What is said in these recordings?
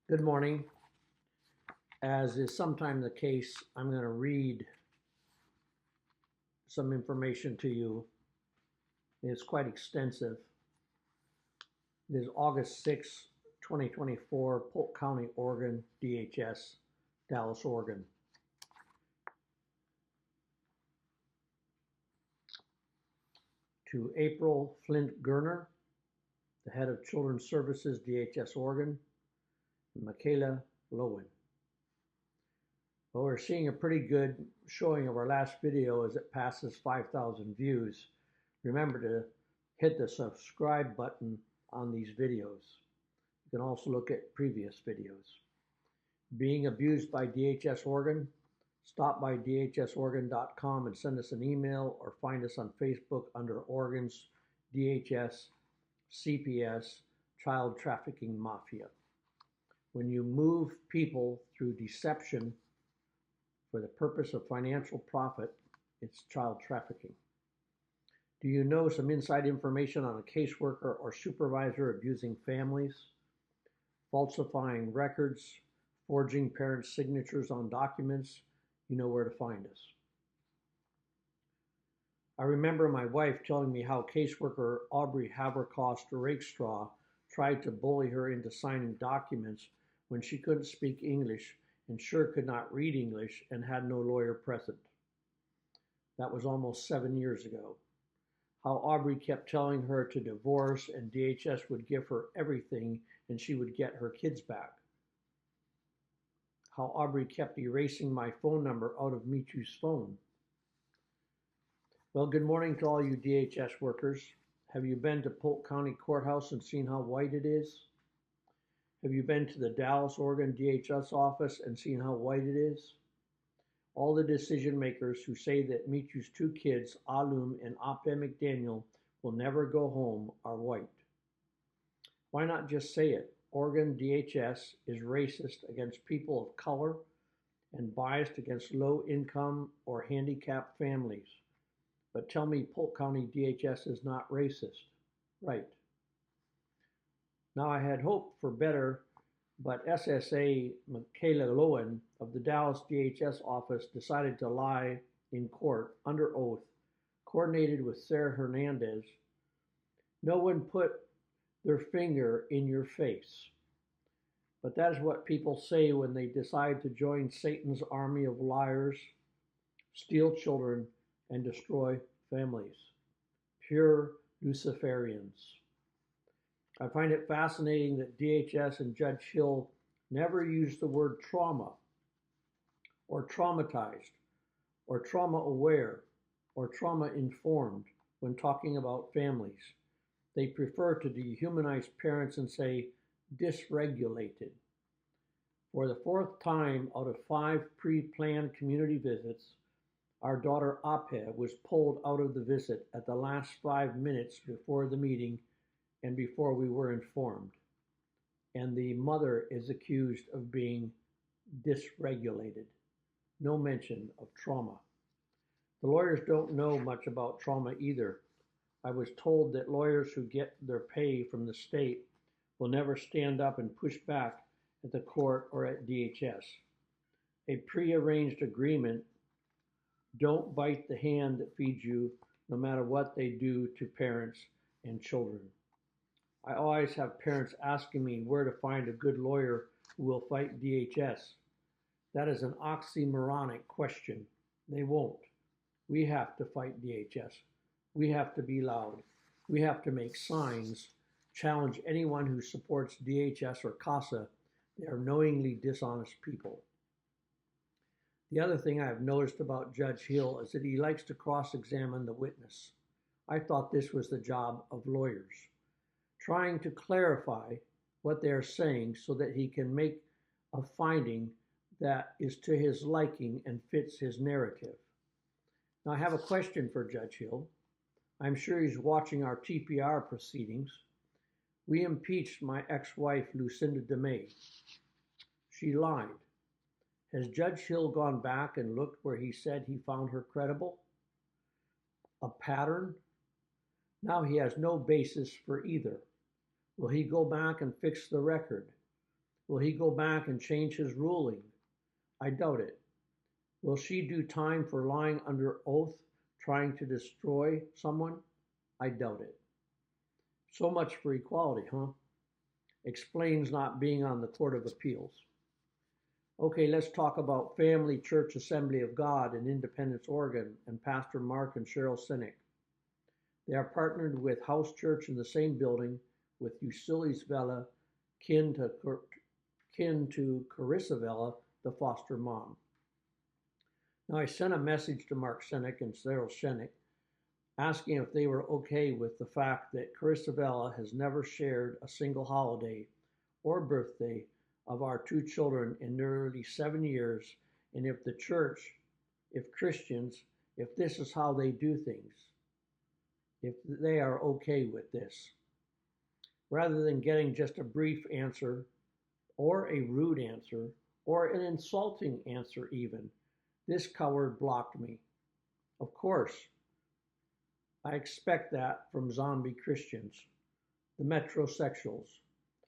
Good morning. As is sometimes the case, I'm going to read some information to you. It's quite extensive. It is August 6, 2024, Polk County, Oregon, DHS, Dallas, Oregon. To Aprille Flint-Gerner, the head of Children's Services, DHS, Oregon, and Michaela Lowen. Well, we're seeing a pretty good showing of our last video as it passes 5,000 views. Remember to hit the subscribe button on these videos. You can also look at previous videos. Being abused by DHS Oregon? Stop by dhsoregon.com and send us an email or find us on Facebook under Oregon's DHS CPS Child Trafficking Mafia. When you move people through deception for the purpose of financial profit, it's child trafficking. Do you know some inside information on a caseworker or supervisor abusing families, falsifying records, forging parents' signatures on documents? You know where to find us. I remember my wife telling me how caseworker Aubrey Haberkost-Rakestraw tried to bully her into signing documents when she couldn't speak English and sure could not read English and had no lawyer present. That was almost 7 years ago. How Aubrey kept telling her to divorce and DHS would give her everything and she would get her kids back. How Aubrey kept erasing my phone number out of Michu's phone. Well, good morning to all you DHS workers. Have you been to Polk County Courthouse and seen how white it is? Have you been to the Dallas, Oregon DHS office and seen how white it is? All the decision makers who say that Michu's two kids, Alum and Ape McDaniel, will never go home are white. Why not just say it? Oregon DHS is racist against people of color and biased against low-income or handicapped families. But tell me Polk County DHS is not racist. Right. Now I had hoped for better, but SSA Michaela Lowen of the Dallas DHS office decided to lie in court under oath, coordinated with Sarah Hernandez. No one put their finger in your face. But that is what people say when they decide to join Satan's army of liars, steal children, and destroy families. Pure Luciferians. I find it fascinating that DHS and Judge Hill never use the word trauma, or traumatized, or trauma aware, or trauma informed when talking about families. They prefer to dehumanize parents and say dysregulated. For the fourth time out of 5 pre-planned community visits, our daughter Ape was pulled out of the visit at the last 5 minutes before the meeting and before we were informed. And the mother is accused of being dysregulated. No mention of trauma. The lawyers don't know much about trauma either. I was told that lawyers who get their pay from the state will never stand up and push back at the court or at DHS. A prearranged agreement, don't bite the hand that feeds you, no matter what they do to parents and children. I always have parents asking me where to find a good lawyer who will fight DHS. That is an oxymoronic question. They won't. We have to fight DHS. We have to be loud. We have to make signs, challenge anyone who supports DHS or CASA. They are knowingly dishonest people. The other thing I have noticed about Judge Hill is that he likes to cross-examine the witness. I thought this was the job of lawyers, trying to clarify what they are saying so that he can make a finding that is to his liking and fits his narrative. Now I have a question for Judge Hill. I'm sure he's watching our TPR proceedings. We impeached my ex-wife, Lucinda DeMay. She lied. Has Judge Hill gone back and looked where he said he found her credible? A pattern? Now he has no basis for either. Will he go back and fix the record? Will he go back and change his ruling? I doubt it. Will she do time for lying under oath, trying to destroy someone? I doubt it. So much for equality, huh? Explains not being on the Court of Appeals. Okay, let's talk about Family Church Assembly of God in Independence, Oregon, and Pastor Marc and Cheryl Senyk. They are partnered with House Church in the same building with Ulysses Vela, kin to Carissa Vela, the foster mom. Now, I sent a message to Marc Senyk and Cheryl Senyk asking if they were okay with the fact that Carissa Vela has never shared a single holiday or birthday of our two children in nearly 7 years, and if the church, if Christians, if this is how they do things, if they are okay with this. Rather than getting just a brief answer or a rude answer or an insulting answer even, this coward blocked me. Of course, I expect that from zombie Christians, the metrosexuals,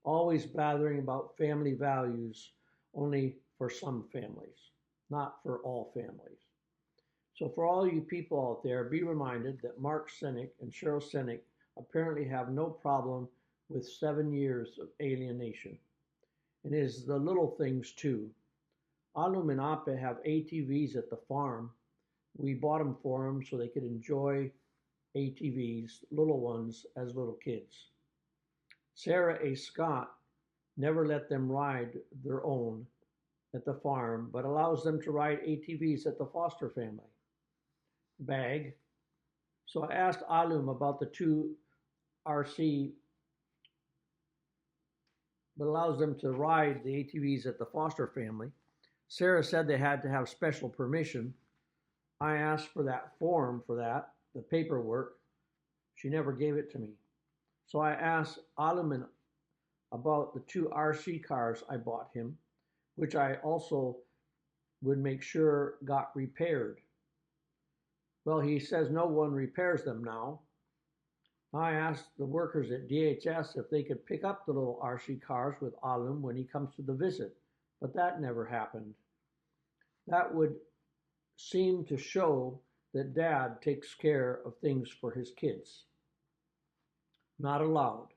always blathering about family values only for some families, not for all families. So for all you people out there, be reminded that Marc Senyk and Cheryl Senyk apparently have no problem with 7 years of alienation. And it is the little things too. Alum and Ape have ATVs at the farm. We bought them for them so they could enjoy ATVs, little ones, as little kids. Sarah A. Scott never let them ride their own at the farm, but allows them to ride ATVs at the foster family. Bag. So I asked Alum about the two RC, but allows them to ride the ATVs at the foster family. Sarah said they had to have special permission. I asked for that form for that, the paperwork. She never gave it to me. So I asked Alum about the two RC cars I bought him, which I also would make sure got repaired. Well, he says no one repairs them now. I asked the workers at DHS if they could pick up the little RC cars with Alum when he comes to the visit, but that never happened. That would seem to show that Dad takes care of things for his kids. Not allowed.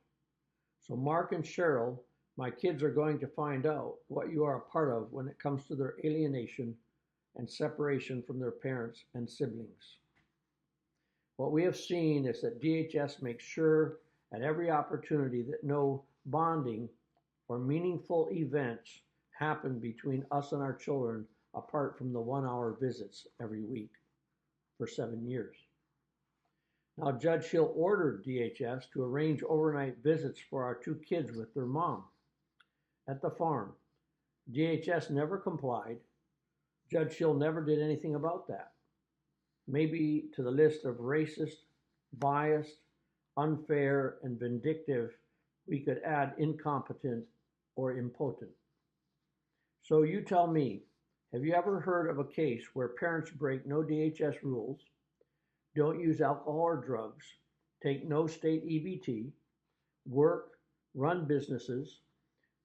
So Marc and Cheryl, my kids are going to find out what you are a part of when it comes to their alienation and separation from their parents and siblings. What we have seen is that DHS makes sure at every opportunity that no bonding or meaningful events happen between us and our children apart from the 1-hour visits every week for 7 years. Now, Judge Hill ordered DHS to arrange overnight visits for our two kids with their mom at the farm. DHS never complied. Judge Hill never did anything about that. Maybe to the list of racist, biased, unfair, and vindictive, we could add incompetent or impotent. So you tell me, have you ever heard of a case where parents break no DHS rules, don't use alcohol or drugs, take no state EBT, work, run businesses,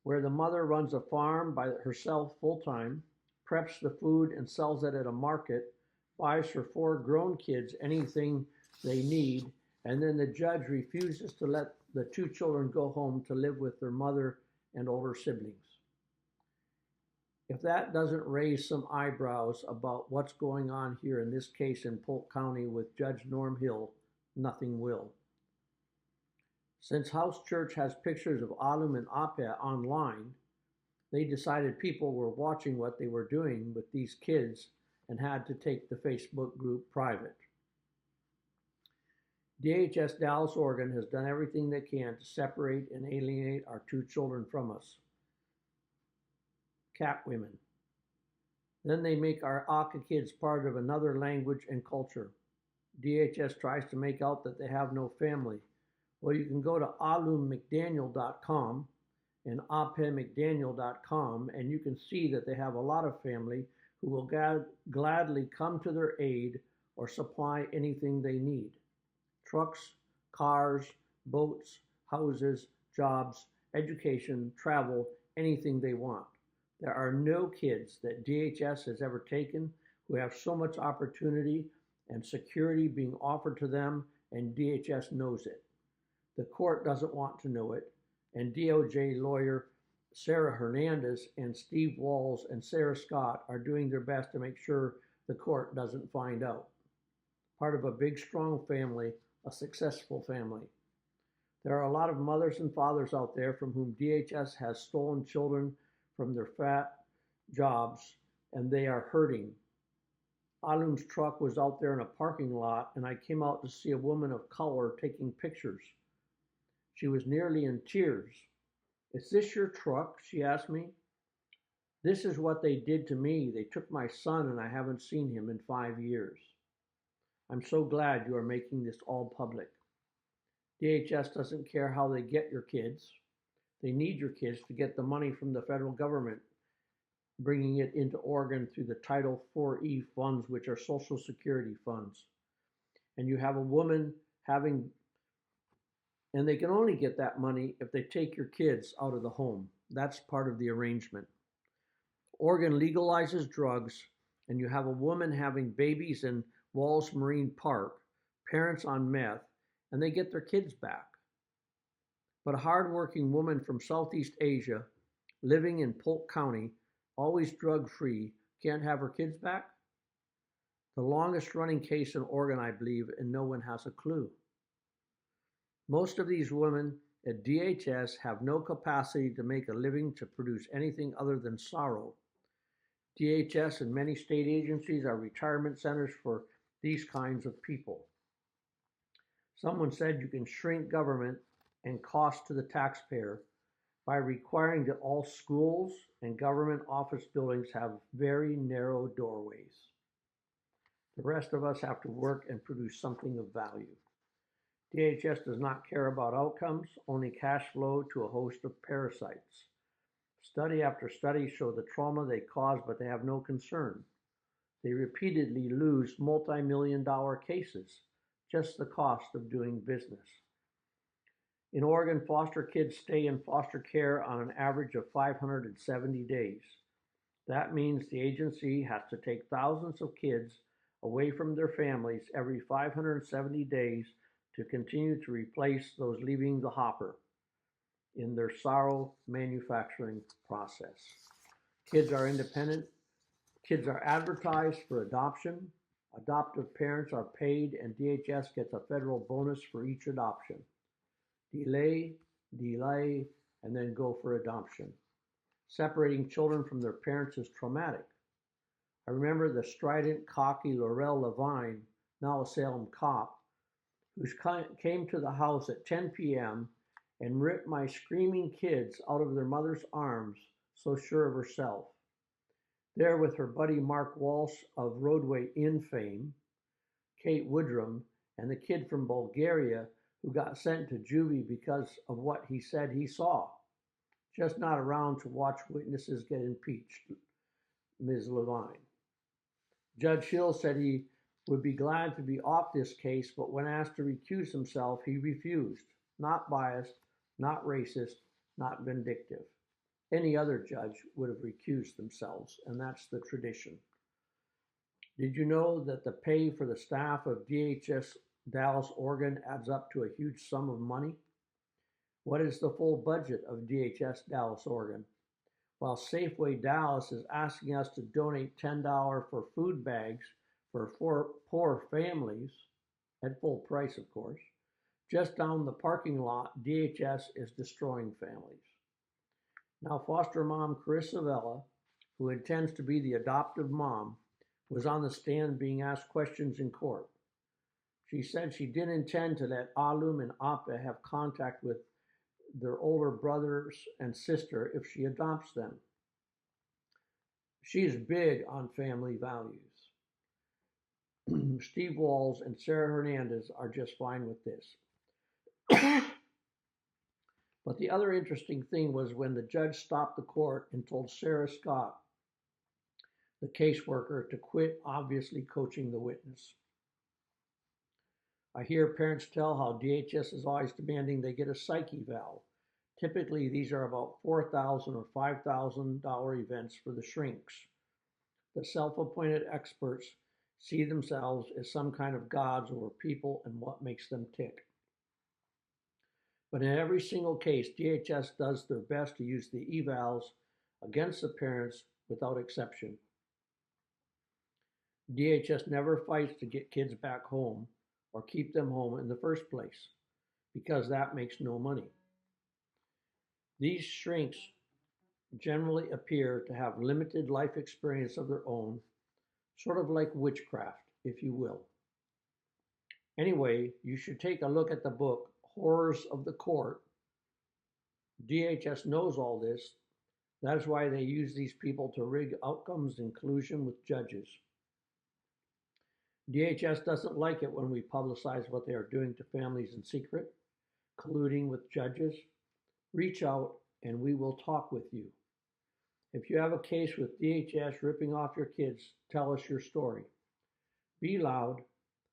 where the mother runs a farm by herself full-time, preps the food and sells it at a market, buys her 4 grown kids anything they need, and then the judge refuses to let the 2 children go home to live with their mother and older siblings? If that doesn't raise some eyebrows about what's going on here in this case in Polk County with Judge Norm Hill, nothing will. Since House Church has pictures of Alum and Ape online, they decided people were watching what they were doing with these kids and had to take the Facebook group private. DHS Dallas Oregon has done everything they can to separate and alienate our 2 children from us. Cat women. Then they make our Aka kids part of another language and culture. DHS tries to make out that they have no family. Well, you can go to alummcdaniel.com and apemcdaniel.com, and you can see that they have a lot of family who will gladly come to their aid or supply anything they need. Trucks, cars, boats, houses, jobs, education, travel, anything they want. There are no kids that DHS has ever taken who have so much opportunity and security being offered to them, and DHS knows it. The court doesn't want to know it, and DOJ lawyer Sarah Hernandez and Steve Walls and Sarah Scott are doing their best to make sure the court doesn't find out. Part of a big, strong family, a successful family. There are a lot of mothers and fathers out there from whom DHS has stolen children from their fat jobs, and they are hurting. Alum's truck was out there in a parking lot, and I came out to see a woman of color taking pictures. She was nearly in tears. "Is this your truck?" she asked me. "This is what they did to me. They took my son, and I haven't seen him in 5 years. I'm so glad you are making this all public." DHS doesn't care how they get your kids. They need your kids to get the money from the federal government, bringing it into Oregon through the Title 4E funds, which are Social Security funds. And you have a woman and they can only get that money if they take your kids out of the home. That's part of the arrangement. Oregon legalizes drugs, and you have a woman having babies in Walls Marine Park, parents on meth, and they get their kids back. But a hardworking woman from Southeast Asia, living in Polk County, always drug-free, can't have her kids back? The longest running case in Oregon, I believe, and no one has a clue. Most of these women at DHS have no capacity to make a living to produce anything other than sorrow. DHS and many state agencies are retirement centers for these kinds of people. Someone said you can shrink government and cost to the taxpayer by requiring that all schools and government office buildings have very narrow doorways. The rest of us have to work and produce something of value. DHS does not care about outcomes, only cash flow to a host of parasites. Study after study show the trauma they cause, but they have no concern. They repeatedly lose multi-million-dollar cases, just the cost of doing business. In Oregon, foster kids stay in foster care on an average of 570 days. That means the agency has to take thousands of kids away from their families every 570 days to continue to replace those leaving the hopper in their sorrow manufacturing process. Kids are independent. Kids are advertised for adoption. Adoptive parents are paid, and DHS gets a federal bonus for each adoption. Delay, and then go for adoption. Separating children from their parents is traumatic. I remember the strident, cocky Laurel Levine, now a Salem cop, who came to the house at 10 p.m. and ripped my screaming kids out of their mother's arms, so sure of herself. There with her buddy Mark Walsh of Roadway Inn fame, Kate Woodrum, and the kid from Bulgaria who got sent to juvie because of what he said he saw. Just not around to watch witnesses get impeached, Ms. Levine. Judge Hill said he would be glad to be off this case, but when asked to recuse himself, he refused. Not biased, not racist, not vindictive. Any other judge would have recused themselves, and that's the tradition. Did you know that the pay for the staff of DHS Dallas Oregon adds up to a huge sum of money? What is the full budget of DHS Dallas Oregon? While Safeway Dallas is asking us to donate $10 for food bags for poor families, at full price of course, just down the parking lot, DHS is destroying families. Now foster mom Carissa Vela, who intends to be the adoptive mom, was on the stand being asked questions in court. She said she didn't intend to let Alum and Appa have contact with their older brothers and sister if she adopts them. She is big on family values. Steve Walls and Sarah Hernandez are just fine with this. But the other interesting thing was when the judge stopped the court and told Sarah Scott, the caseworker, to quit obviously coaching the witness. I hear parents tell how DHS is always demanding they get a psych eval Typically, these are about $4,000 or $5,000 events for the shrinks. The self-appointed experts see themselves as some kind of gods over people and what makes them tick. But in every single case, DHS does their best to use the evals against the parents without exception. DHS never fights to get kids back home or keep them home in the first place, because that makes no money. These shrinks generally appear to have limited life experience of their own, sort of like witchcraft, if you will. Anyway, you should take a look at the book, Horrors of the Court. DHS knows all this. That is why they use these people to rig outcomes in collusion with judges. DHS doesn't like it when we publicize what they are doing to families in secret, colluding with judges. Reach out and we will talk with you. If you have a case with DHS ripping off your kids, tell us your story. Be loud.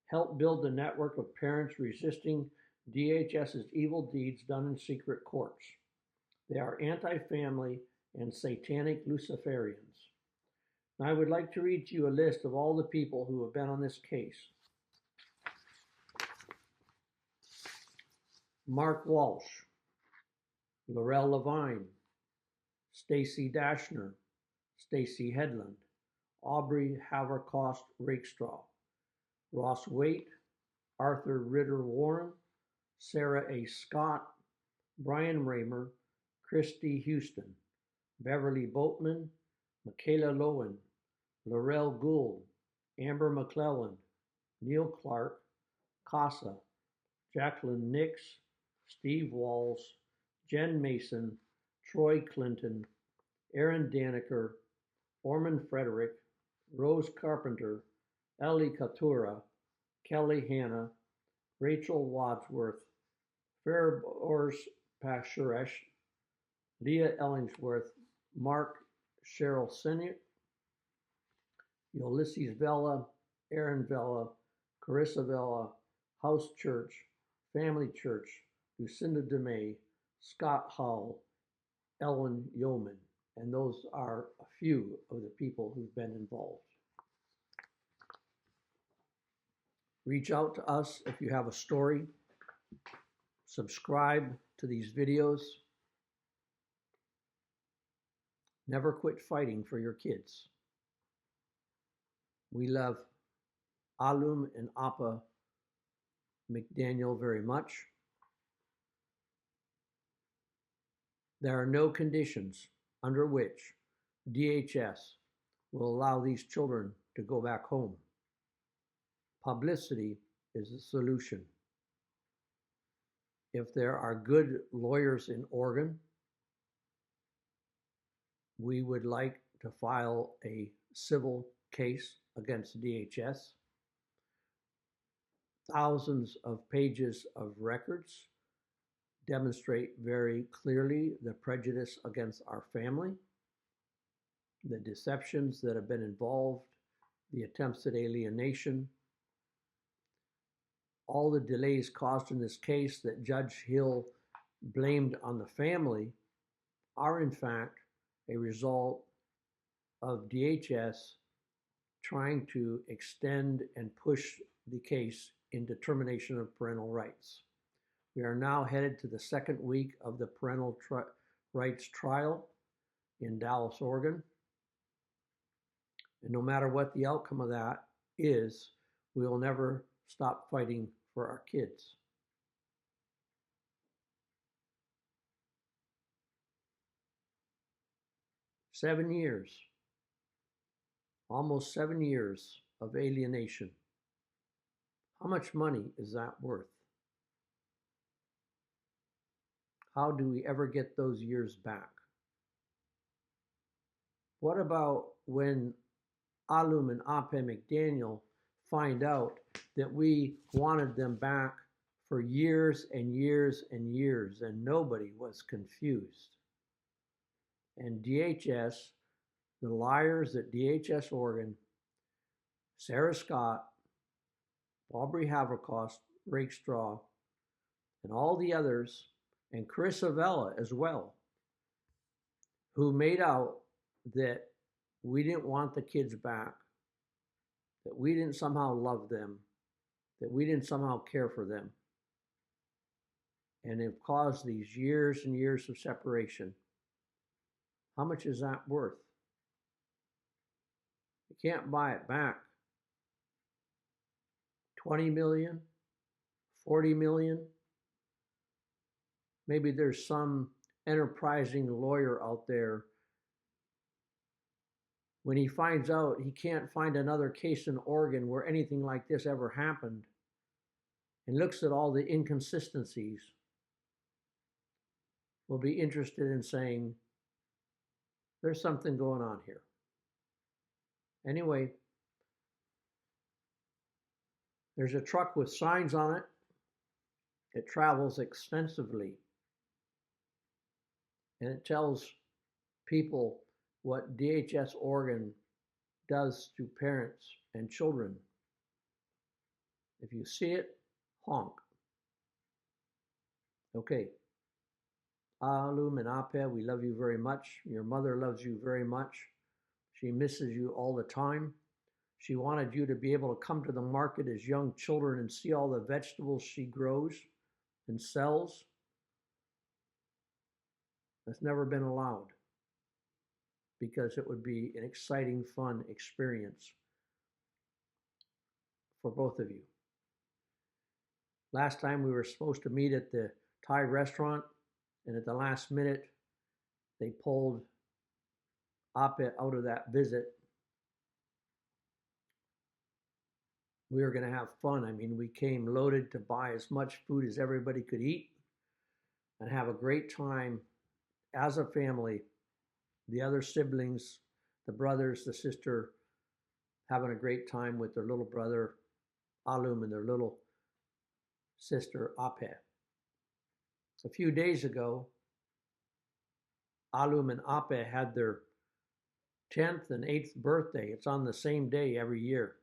Help build the network of parents resisting DHS's evil deeds done in secret courts. They are anti-family and satanic Luciferians. Now, I would like to read to you a list of all the people who have been on this case. Mark Walsh, Laurel Levine, Stacy Dashner, Stacy Headland, Aubrey Havercost Rakestraw, Ross Waite, Arthur Ritter Warren, Sarah A. Scott, Brian Raymer, Christy Houston, Beverly Boatman, Michaela Lowen, Laurel Gould, Amber McClellan, Neil Clark, Casa, Jacqueline Nix, Steve Walls, Jen Mason, Troy Clinton, Aaron Daniker, Orman Frederick, Rose Carpenter, Ellie Katura, Kelly Hanna, Rachel Wadsworth, Fairborz Pashuresh, Leah Ellingsworth, Marc Cheryl Senyk, Ulysses Vela, Aaron Vela, Carissa Vela, House Church, Family Church, Lucinda DeMay, Scott Hull, Ellen Yeoman, and those are a few of the people who've been involved. Reach out to us if you have a story. Subscribe to these videos. Never quit fighting for your kids. We love Alum and Appa McDaniel very much. There are no conditions under which DHS will allow these children to go back home. Publicity is the solution. If there are good lawyers in Oregon, we would like to file a civil case against DHS. Thousands of pages of records demonstrate very clearly the prejudice against our family, the deceptions that have been involved, the attempts at alienation, all the delays caused in this case that Judge Hill blamed on the family are in fact a result of DHS trying to extend and push the case in determination of parental rights. We are now headed to the second week of the parental rights trial in Dallas, Oregon. And no matter what the outcome of that is, we will never stop fighting for our kids. Almost 7 years of alienation. How much money is that worth? How do we ever get those years back? What about when Alum and Ape McDaniel find out that we wanted them back for years and years and years and nobody was confused? And DHS, the liars at DHS Oregon, Sarah Scott, Aubrey Havercost, Rakestraw, and all the others and Chris Avella as well, who made out that we didn't want the kids back, that we didn't somehow love them, that we didn't somehow care for them. And it caused these years and years of separation. How much is that worth? You can't buy it back. 20 million, 40 million. Maybe there's some enterprising lawyer out there. When he finds out he can't find another case in Oregon where anything like this ever happened, and looks at all the inconsistencies, will be interested in saying, there's something going on here. Anyway, there's a truck with signs on it. It travels extensively. And it tells people what DHS Oregon does to parents and children. If you see it, honk. Okay. Alum and Ape, we love you very much. Your mother loves you very much. She misses you all the time. She wanted you to be able to come to the market as young children and see all the vegetables she grows and sells. That's never been allowed because it would be an exciting, fun experience for both of you. Last time we were supposed to meet at the Thai restaurant, and at the last minute, they pulled Ape out of that visit. We were going to have fun. I mean, we came loaded to buy as much food as everybody could eat and have a great time as a family. The other siblings, the brothers, the sister, having a great time with their little brother, Alum, and their little sister, Ape. A few days ago, Alum and Ape had their 10th and 8th birthday. It's on the same day every year.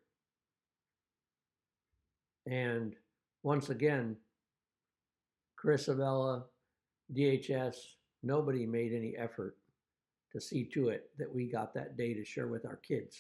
And once again, Chris Avella, DHS, nobody made any effort to see to it that we got that day to share with our kids.